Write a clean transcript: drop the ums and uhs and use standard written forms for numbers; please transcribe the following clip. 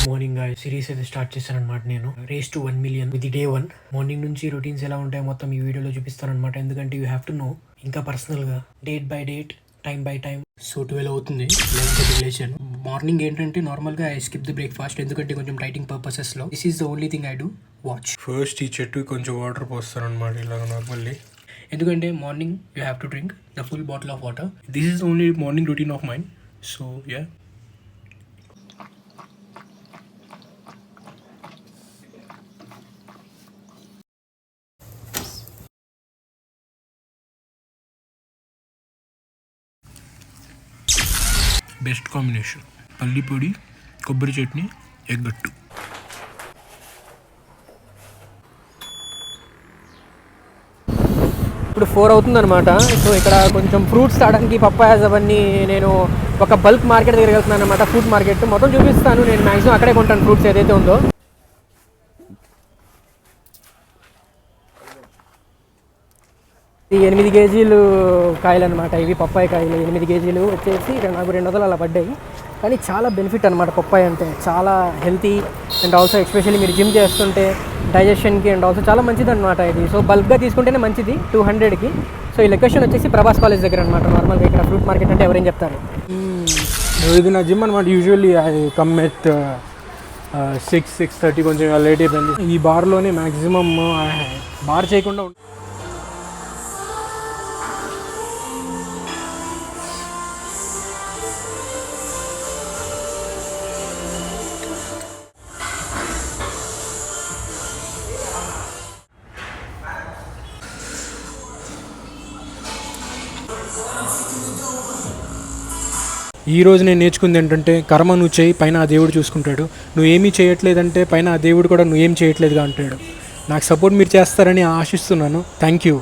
Morning series అయితే start చేశాను అనమాట. నేను race to 1 million with day 1 morning నుంచి రొటీన్స్ ఎలా ఉంటాయో మొత్తం ఈ వీడియోలో చూపిస్తాను అనమాట. ఎందుకంటే యూ హ్యావ్ టు నో ఇంకా పర్సనల్ గా date by date, time by time. So 12 అవుతుంది, 11:30 లేచాను. మార్నింగ్ ఏంటంటే నార్మల్ గా ఐ స్కిప్ ద బ్రేక్ఫాస్ట్, ఎందుకంటే కొంచెం డైటింగ్ పర్పసెస్ లో this is the only thing I do watch. First ఈ చెట్టు కొంచెం వాటర్ పోస్తాను అనమాట, ఇలాగ నార్మల్లీ. ఎందుకంటే morning you have to drink the full bottle of water. This is only morning routine of mind. So yeah, best combination పల్లి పొడి, కొబ్బరి చట్నీ, ఎగ్గట్టు. ఇప్పుడు 4 అవుతుందన్నమాట. సో ఇక్కడ కొంచెం ఫ్రూట్స్ తాగడానికి పప్పాయాస్ అవన్నీ నేను ఒక బల్క్ మార్కెట్ దగ్గరికి వెళ్తున్నాను అనమాట. ఫ్రూట్ మార్కెట్ మొత్తం చూపిస్తాను. నేను మ్యాక్సిమం అక్కడే కొంటాను ఫ్రూట్స్ ఏదైతే ఉందో. ఈ 8 కేజీలు కాయలు అనమాట, ఇవి పప్పాయ కాయలు. 8 కేజీలు వచ్చేసి నాకు 200 అలా పడ్డాయి. కానీ చాలా బెనిఫిట్ అనమాట పప్పాయ అంటే, చాలా హెల్తీ అండ్ ఆల్సో ఎస్పెషల్లీ మీరు జిమ్ చేస్తుంటే డైజెషన్కి అండ్ ఆల్సో చాలా మంచిది అనమాట ఇది. సో బల్క్గా తీసుకుంటేనే మంచిది 200కి. సో ఈ లొకేషన్ వచ్చేసి ప్రభాస్ కాలేజ్ దగ్గర అనమాట. నార్మల్గా ఇక్కడ ఫ్రూట్ మార్కెట్ అంటే ఎవరేం చెప్తారు. ఇది నా జిమ్ అనమాట. యూజువల్లీ ఐ కమ్ ఎట్ 6-6:30, కొంచెం లేట్ అయిపోయింది. ఈ బార్లోనే మ్యాక్సిమమ్ బార్ చేయకుండా ఈ రోజు నేను నేర్చుకుంది ఏంటంటే, కర్మ నువ్వు చేయి, పైన ఆ దేవుడు చూసుకుంటాడు. నువ్వు ఏమీ చేయట్లేదంటే పైన ఆ దేవుడు కూడా నువ్వేం చేయట్లేదుగా అంటాడు. నాకు సపోర్ట్ మీరు చేస్తారని ఆశిస్తున్నాను. Thank you.